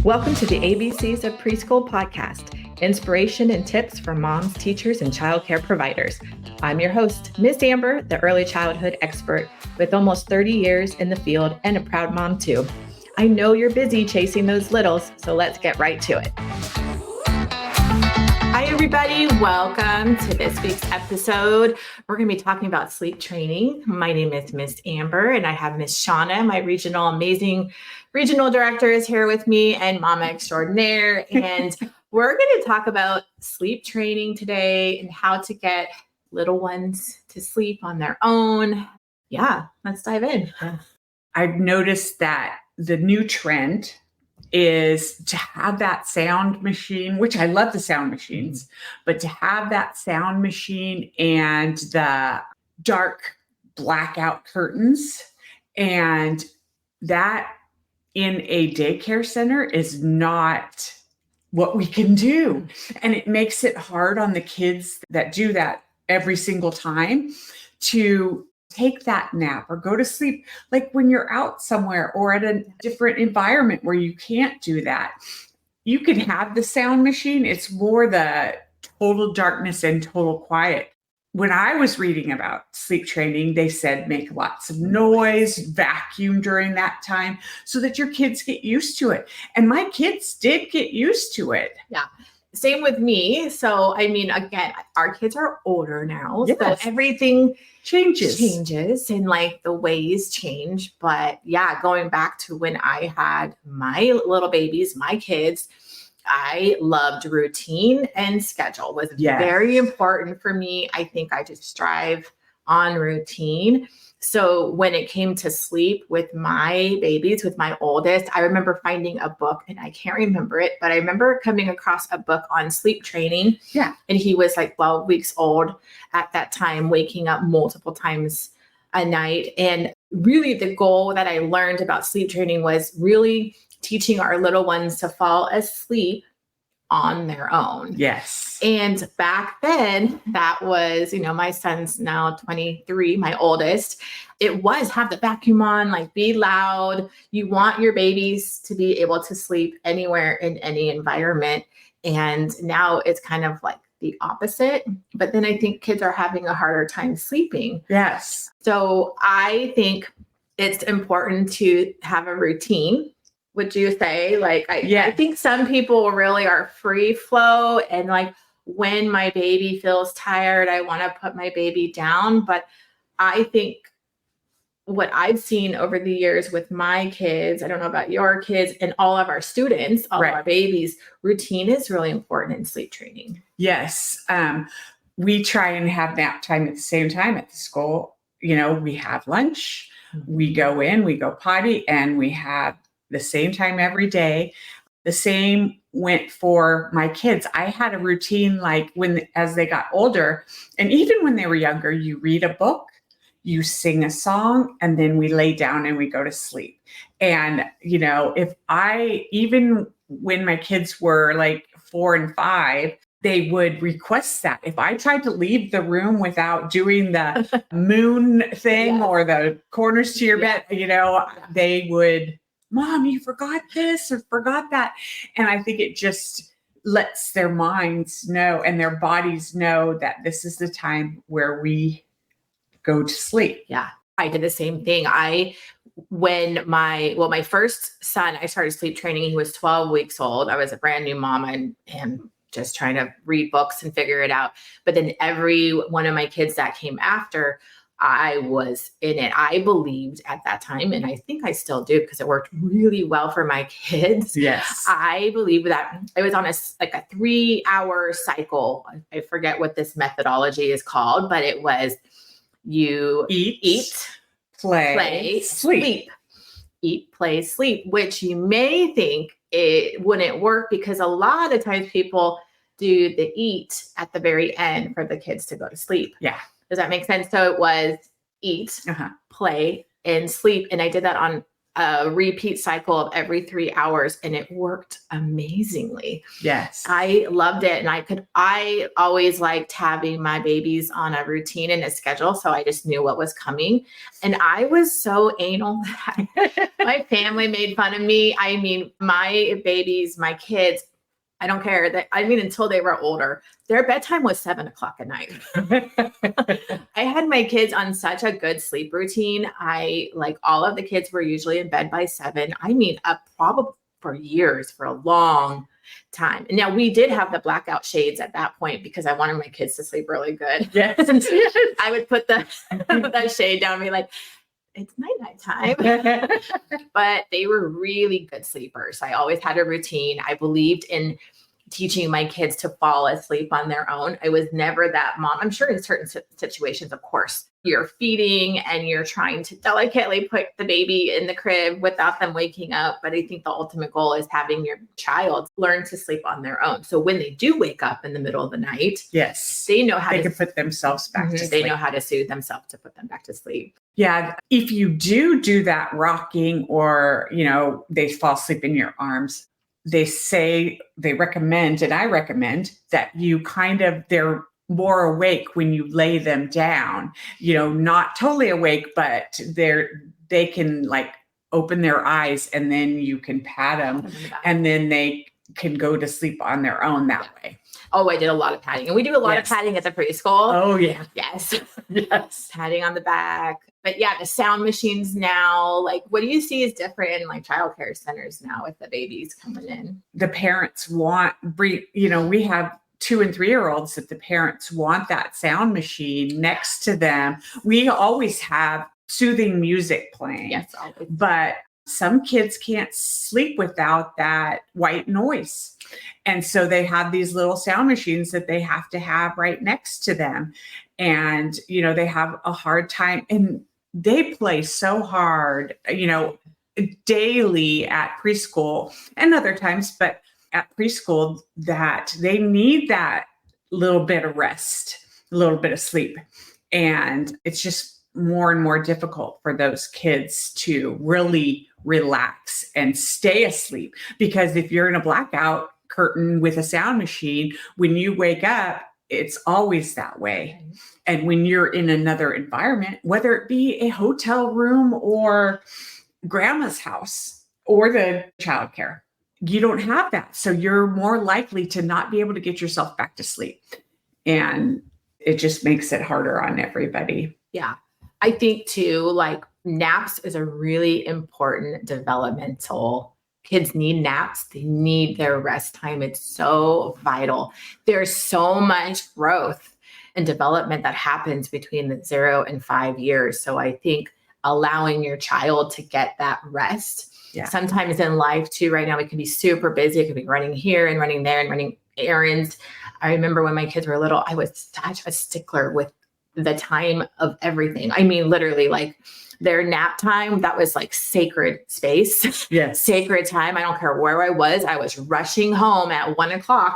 Welcome to the ABCs of Preschool podcast, inspiration and tips for moms, teachers, and childcare providers. I'm your host, Miss Amber, the early childhood expert with almost 30 years in the field and a proud mom too. I know you're busy chasing those littles, so let's get right to it. Hi, everybody. Welcome to this week's episode. We're going to be talking about sleep training. My name is Miss Amber, and I have Miss Shannah, my amazing regional director, is here with me, and mama extraordinaire. And we're going to talk about sleep training today and how to get little ones to sleep on their own. Yeah, let's dive in. I've noticed that the new trend is to have that sound machine, which I love the sound machines, but to have that sound machine and the dark blackout curtains, and that in a daycare center is not what we can do. And it makes it hard on the kids that do that every single time to take that nap or go to sleep, like when you're out somewhere or at a different environment where you can't do that. You can have the sound machine. It's more the total darkness and total quiet. When I was reading about sleep training, they said make lots of noise, vacuum during that time so that your kids get used to it. And my kids did get used to it. Yeah. Same with me. So, I mean, again, our kids are older now. Yes. So everything changes and like the ways change. But yeah, going back to when I had my little babies, my kids, I loved routine and schedule was very important for me. I think I just strive on routine. So when it came to sleep with my babies, with my oldest, I remember finding a book, and I can't remember it, but I remember coming across a book on sleep training. Yeah. And he was like 12 weeks old at that time, waking up multiple times a night. And really the goal that I learned about sleep training was really teaching our little ones to fall asleep on their own. Yes. And back then, that was, my son's now 23, my oldest. It was have the vacuum on, like be loud. You want your babies to be able to sleep anywhere in any environment. And now it's kind of like the opposite. But then I think kids are having a harder time sleeping. Yes. So I think it's important to have a routine. Would you say? I think some people really are free flow, and like when my baby feels tired, I want to put my baby down. But I think what I've seen over the years with my kids, I don't know about your kids, and all of our students, all of our babies, routine is really important in sleep training. Yes. We try and have nap time at the same time at the school. We have lunch, we go in, we go potty, and we have the same time every day. The same went for my kids. I had a routine like as they got older, and even when they were younger, you read a book, you sing a song, and then we lay down and we go to sleep. And, even when my kids were like 4 and 5, they would request that. If I tried to leave the room without doing the moon thing or the corners to your bed, they would, Mom, you forgot this or forgot that. And I think it just lets their minds know and their bodies know that this is the time where we go to sleep. Yeah, I did the same thing. When my first son, I started sleep training, he was 12 weeks old. I was a brand new mom and just trying to read books and figure it out. But then every one of my kids that came after, I was in it. I believed at that time, and I think I still do because it worked really well for my kids. Yes. I believe that it was on a 3-hour cycle. I forget what this methodology is called, but it was you eat, play, sleep. Eat, play, sleep, which you may think it wouldn't work because a lot of times people do the eat at the very end for the kids to go to sleep. Yeah. Does that make sense? So it was eat, play, and sleep. And I did that on a repeat cycle of every 3 hours, and it worked amazingly. Yes. I loved it. And I always liked having my babies on a routine and a schedule. So I just knew what was coming. And I was so anal that my family made fun of me. I mean, my babies, my kids, I don't care that. I mean, until they were older, their bedtime was 7:00 at night. I had my kids on such a good sleep routine. All of the kids were usually in bed by 7. I mean, up probably for years, for a long time. And now we did have the blackout shades at that point because I wanted my kids to sleep really good. Yes. I would put the shade down and be like, it's night time. But they were really good sleepers. I always had a routine. I believed in teaching my kids to fall asleep on their own. I was never that mom. I'm sure in certain situations, of course, you're feeding and you're trying to delicately put the baby in the crib without them waking up. But I think the ultimate goal is having your child learn to sleep on their own. So when they do wake up in the middle of the night, yes, they know how they can put themselves back to sleep. They know how to soothe themselves to put them back to sleep. Yeah. If you do that rocking or, they fall asleep in your arms, they recommend, and I recommend that they're more awake when you lay them down, not totally awake, but they can open their eyes and then you can pat them and then they can go to sleep on their own that way. Oh, I did a lot of patting. And we do a lot of patting at the preschool. Oh, yeah. Yes. Yes. Patting on the back. But yeah, the sound machines now, what do you see is different in childcare centers now with the babies coming in? The parents we have 2 and 3-year-olds that the parents want that sound machine next to them. We always have soothing music playing. Yes, always. But some kids can't sleep without that white noise. And so they have these little sound machines that they have to have right next to them. And, they have a hard time, and they play so hard, daily at preschool and other times, but at preschool that they need that little bit of rest, a little bit of sleep. And it's just more and more difficult for those kids to really relax and stay asleep. Because if you're in a blackout curtain with a sound machine, when you wake up, it's always that way. And when you're in another environment, whether it be a hotel room or grandma's house or the childcare, you don't have that. So you're more likely to not be able to get yourself back to sleep. And it just makes it harder on everybody. Yeah. I think too, naps is a really important developmental. Kids need naps. They need their rest time. It's so vital. There's so much growth and development that happens between the 0 and 5 years. So I think allowing your child to get that rest. Yeah. Sometimes in life too, right now, we can be super busy. It could be running here and running there and running errands. I remember when my kids were little, I was such a stickler with the time of everything. I mean, literally their nap time, that was sacred space. Yes. Sacred time. I don't care where I was rushing home at 1:00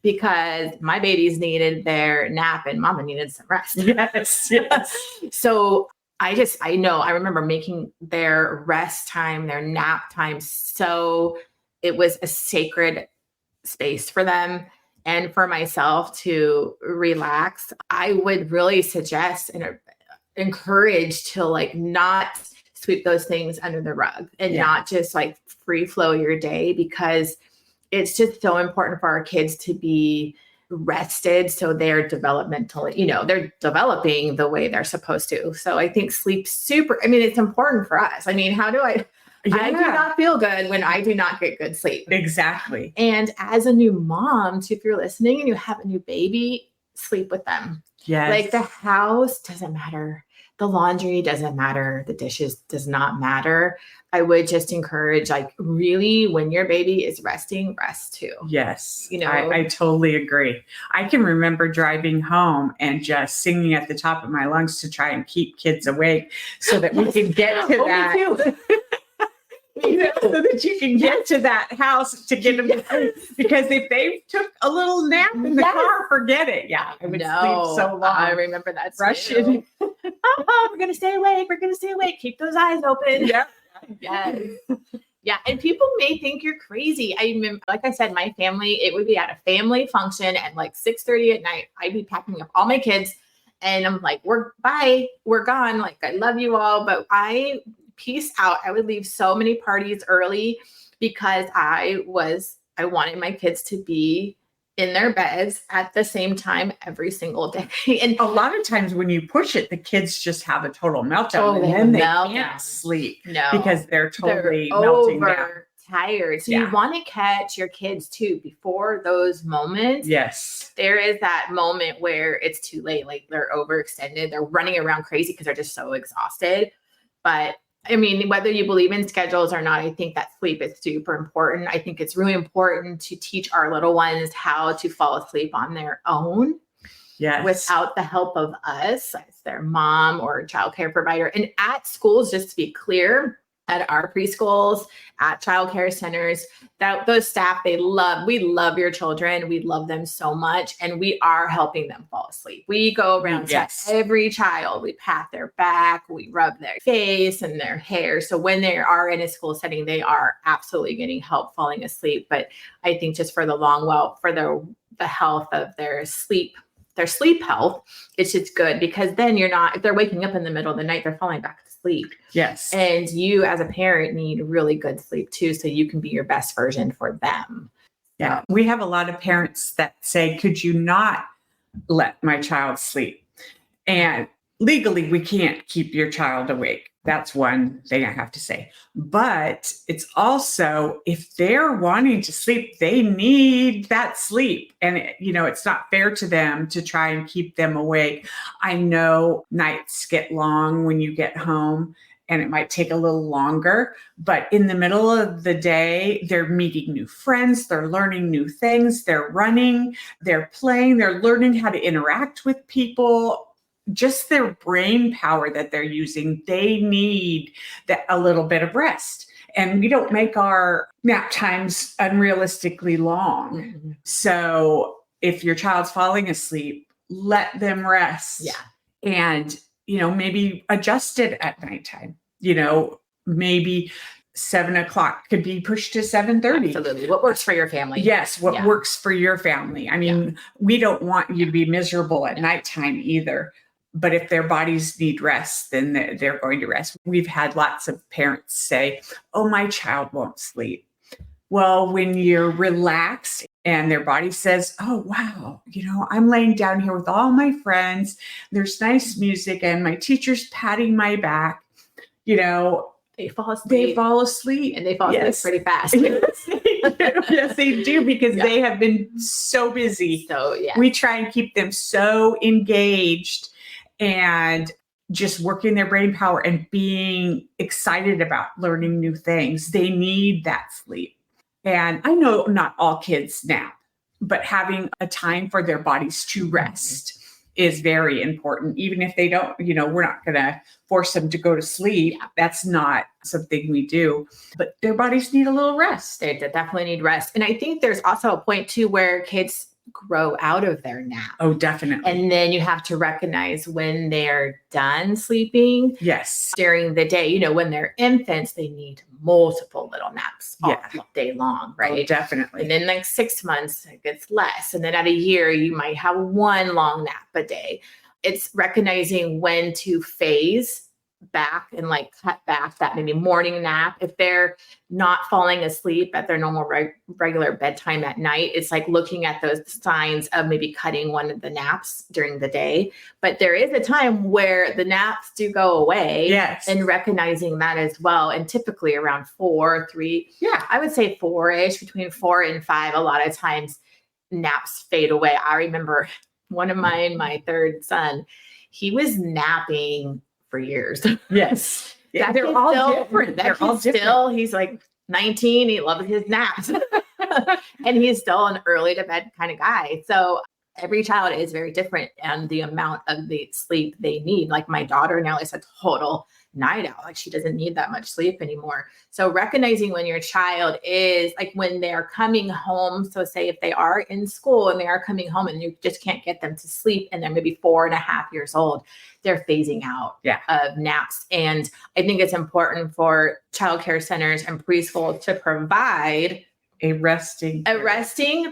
because my babies needed their nap and mama needed some rest. Yes. Yes. So I remember making their rest time, their nap time. So it was a sacred space for them. And for myself to relax, I would really suggest and encourage to not sweep those things under the rug and not just free flow your day, because it's just so important for our kids to be rested so they're developmentally, they're developing the way they're supposed to. So I think sleep's it's important for us. I mean, I do not feel good when I do not get good sleep. Exactly. And as a new mom, too, if you're listening and you have a new baby, sleep with them. Yes. The house doesn't matter. The laundry doesn't matter. The dishes does not matter. I would just encourage, really, when your baby is resting, rest too. Yes. I totally agree. I can remember driving home and just singing at the top of my lungs to try and keep kids awake so that we can get to that. Me too. So that you can get to that house to get them to sleep. Because if they took a little nap in the car, forget it. Yeah, I would sleep so long. I remember that. Rushing. We're going to stay awake. We're going to stay awake. Keep those eyes open. Yeah. Yes. Yeah. And people may think you're crazy. I mean, like I said, my family, it would be at a family function at like 6:30 at night. I'd be packing up all my kids and I'm like, we're gone. Like, I love you all, but I peace out. I would leave so many parties early because I wanted my kids to be in their beds at the same time every single day. And a lot of times when you push it, the kids just have a total meltdown and then they can't sleep because they're totally melting down. Tired. So you want to catch your kids too before those moments. Yes. There is that moment where it's too late. Like they're overextended. They're running around crazy because they're just so exhausted. But I mean, whether you believe in schedules or not, I think that sleep is super important. I think it's really important to teach our little ones how to fall asleep on their own. Yes. Without the help of us, as their mom or childcare provider. And at schools, just to be clear, at our preschools, at childcare centers, that those staff, we love your children. We love them so much. And we are helping them fall asleep. We go around to every child. We pat their back, we rub their face and their hair. So when they are in a school setting, they are absolutely getting help falling asleep. But I think just for for the health of their sleep health, it's just good because then if they're waking up in the middle of the night, they're falling back to sleep. Yes. And you as a parent need really good sleep too, so you can be your best version for them. Yeah. We have a lot of parents that say, could you not let my child sleep? And legally, we can't keep your child awake. That's one thing I have to say. But it's also, if they're wanting to sleep, they need that sleep. And, it's not fair to them to try and keep them awake. I know nights get long when you get home and it might take a little longer, but in the middle of the day, they're meeting new friends, they're learning new things, they're running, they're playing, they're learning how to interact with people. Just their brain power that they're using, they need a little bit of rest. And we don't make our nap times unrealistically long. Mm-hmm. So if your child's falling asleep, let them rest. Yeah. And, maybe adjust it at nighttime. Maybe 7:00 could be pushed to 7:30. Absolutely. What works for your family? Yes. What works for your family. I mean, we don't want you to be miserable at nighttime either. But if their bodies need rest, then they're going to rest. We've had lots of parents say, oh, my child won't sleep. Well, when you're relaxed and their body says, oh, wow, I'm laying down here with all my friends. There's nice music and my teacher's patting my back, they fall asleep. They fall asleep. And they fall asleep pretty fast. Yes, they do because they have been so busy. So, we try and keep them so engaged and just working their brain power and being excited about learning new things. They need that sleep. And I know not all kids nap, but having a time for their bodies to rest is very important. Even if they don't, we're not going to force them to go to sleep. That's not something we do, but their bodies need a little rest. They definitely need rest. And I think there's also a point too where kids grow out of their nap. Oh, definitely. And then you have to recognize when they're done sleeping. Yes. During the day, when they're infants, they need multiple little naps all day long, right? Oh, definitely. And then like 6 months, it gets less. And then at a year, you might have one long nap a day. It's recognizing when to phase back and like cut back that maybe morning nap. If they're not falling asleep at their normal regular bedtime at night, it's like looking at those signs of maybe cutting one of the naps during the day. But there is a time where the naps do go away. Yes. And recognizing that as well. And typically around 4, 3, I would say 4-ish, between 4 and 5, a lot of times naps fade away. I remember one of mine, my third son, he was napping for years. Yes. They're all different. They're all different. He's like 19. He loves his naps. And he's still an early to bed kind of guy. So every child is very different and the amount of the sleep they need. Like my daughter now is a total night owl. Like she doesn't need that much sleep anymore. So recognizing when your child is like when they're coming home. So say if they are in school and they are coming home and you just can't get them to sleep and they're maybe 4.5 years old, they're phasing out of naps. And I think it's important for childcare centers and preschool to provide a resting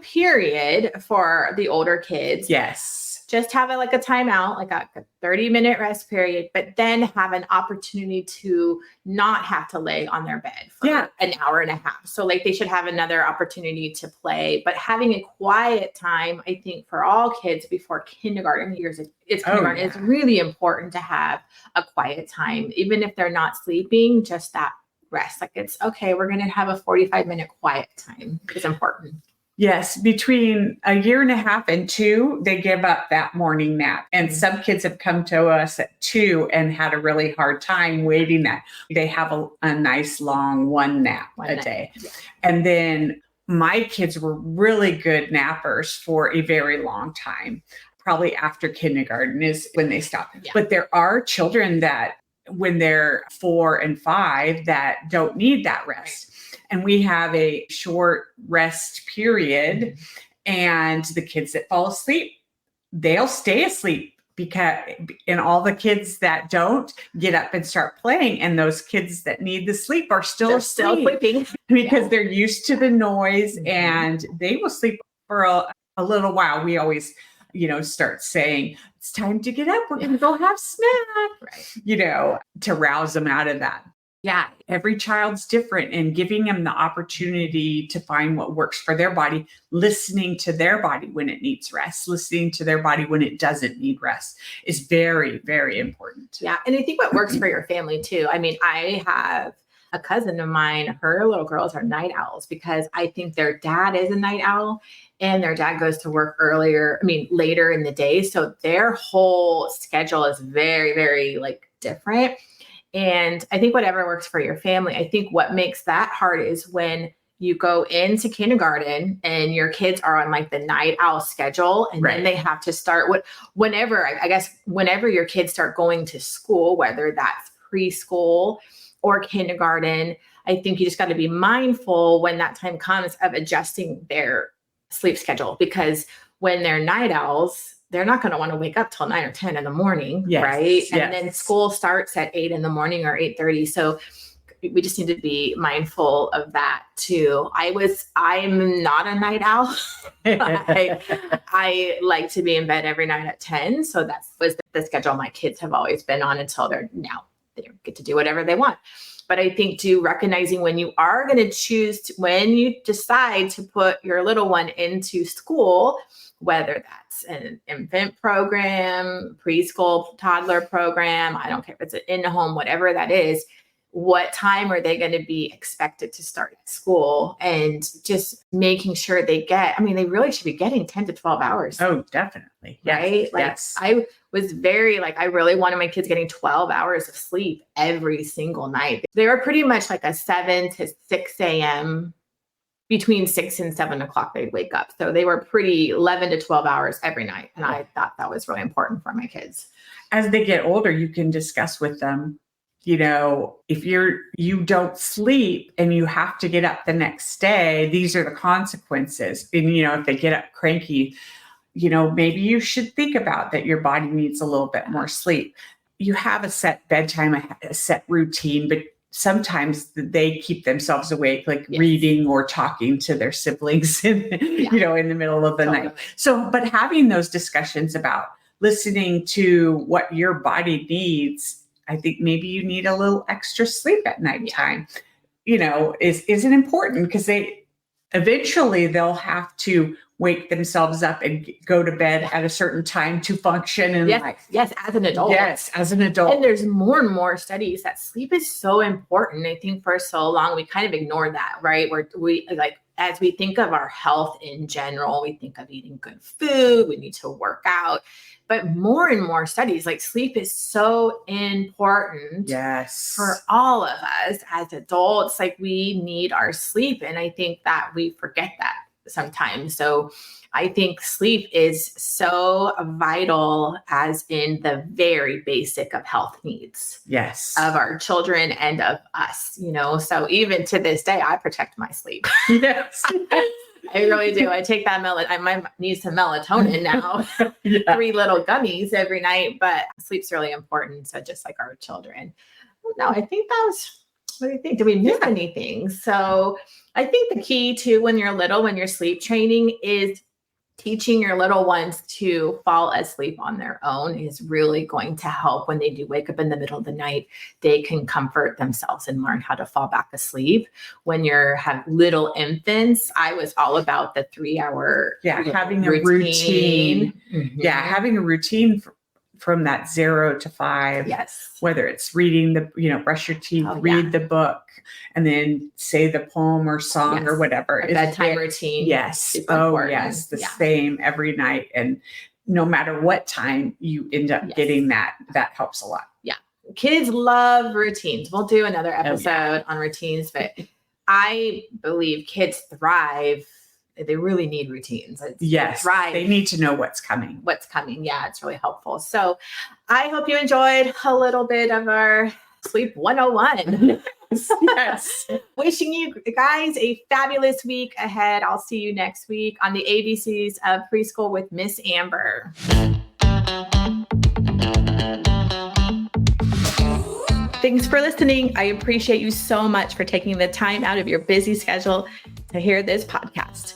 period for the older kids. Yes. Just have a timeout, like a 30-minute rest period, but then have an opportunity to not have to lay on their bed for an hour and a half. So like they should have another opportunity to play, but having a quiet time, I think for all kids before kindergarten years, it's really important to have a quiet time, even if they're not sleeping, just that rest. Like it's okay, we're going to have a 45-minute quiet time. It's important. Yes, between 1.5 years and 2, they give up that morning nap. And some kids have come to us at 2 and had a really hard time waiting that. They have a nice long one nap a day. Yeah. And then my kids were really good nappers for a very long time. Probably after kindergarten is when they stop. Yeah. But there are children that when they're 4 and 5 that don't need that rest. And we have a short rest period, and the kids that fall asleep, they'll stay asleep and all the kids that don't get up and start playing, and those kids that need the sleep are still sleeping because they're used to the noise and they will sleep for a little while. We always start saying, it's time to get up. We're going to go have snack, to rouse them out of that. Yeah, every child's different, and giving them the opportunity to find what works for their body, listening to their body when it needs rest, listening to their body when it doesn't need rest is very, very important. Yeah, and I think what works for your family too. I mean, I have a cousin of mine, her little girls are night owls because I think their dad is a night owl and their dad goes to work later in the day. So their whole schedule is very, very different. And I think whatever works for your family, I think what makes that hard is when you go into kindergarten and your kids are on the night owl schedule, and then they have to start whenever your kids start going to school, whether that's preschool or kindergarten, I think you just got to be mindful when that time comes of adjusting their sleep schedule, because when they're night owls, they're not going to want to wake up till 9 or 10 in the morning, right? And then school starts at 8 in the morning or 8:30. So we just need to be mindful of that too. I'm not a night owl. I like to be in bed every night at 10. So that was the schedule my kids have always been on until they get to do whatever they want. But I think recognizing when you are going to when you decide to put your little one into school, whether that's an infant program, preschool, toddler program, I don't care if it's an in-home, whatever that is, what time are they going to be expected to start at school, and just making sure they really should be getting 10 to 12 hours. Oh, definitely. Right? Yes. I was very I really wanted my kids getting 12 hours of sleep every single night. They were pretty much a 7 to 6 a.m. Between 6 and 7 o'clock, they'd wake up. So they were pretty 11 to 12 hours every night. And I thought that was really important for my kids. As they get older, you can discuss with them, if you don't sleep and you have to get up the next day, these are the consequences. And, if they get up cranky, maybe you should think about that your body needs a little bit more sleep. You have a set bedtime, a set routine, but sometimes they keep themselves awake, reading or talking to their siblings, in the middle of the night. So, but having those discussions about listening to what your body needs, I think maybe you need a little extra sleep at nighttime, is important, because eventually they'll have to wake themselves up and go to bed at a certain time to function in life. Yes, as an adult. Yes, as an adult. And there's more and more studies that sleep is so important. I think for so long we kind of ignored that, right? As we think of our health in general, we think of eating good food, we need to work out. But more and more studies, sleep is so important for all of us as adults. We need our sleep. And I think that we forget that. sometimes. So I think sleep is so vital, as in the very basic of health needs. Yes. Of our children and of us, so even to this day, I protect my sleep. Yes. I really do. I take that I might need some melatonin now, 3 little gummies every night, but sleep's really important. So just like our children. No, I think that was, what do you think? Did we miss anything? So I think the key to when you're sleep training is teaching your little ones to fall asleep on their own is really going to help. When they do wake up in the middle of the night, they can comfort themselves and learn how to fall back asleep. When have little infants, I was all about the 3-hour having a routine. Mm-hmm. Yeah, having a routine from that 0 to 5. Yes. Whether it's reading brush your teeth, read the book, and then say the poem or song or whatever. A bedtime routine. Yes. Yes. The same every night. And no matter what time you end up getting that helps a lot. Yeah. Kids love routines. We'll do another episode on routines, but I believe kids thrive. They really need routines. They need to know what's coming. Yeah, it's really helpful. So I hope you enjoyed a little bit of our Sleep 101. Yes. Wishing you guys a fabulous week ahead. I'll see you next week on the ABCs of Preschool with Miss Amber. Thanks for listening. I appreciate you so much for taking the time out of your busy schedule to hear this podcast.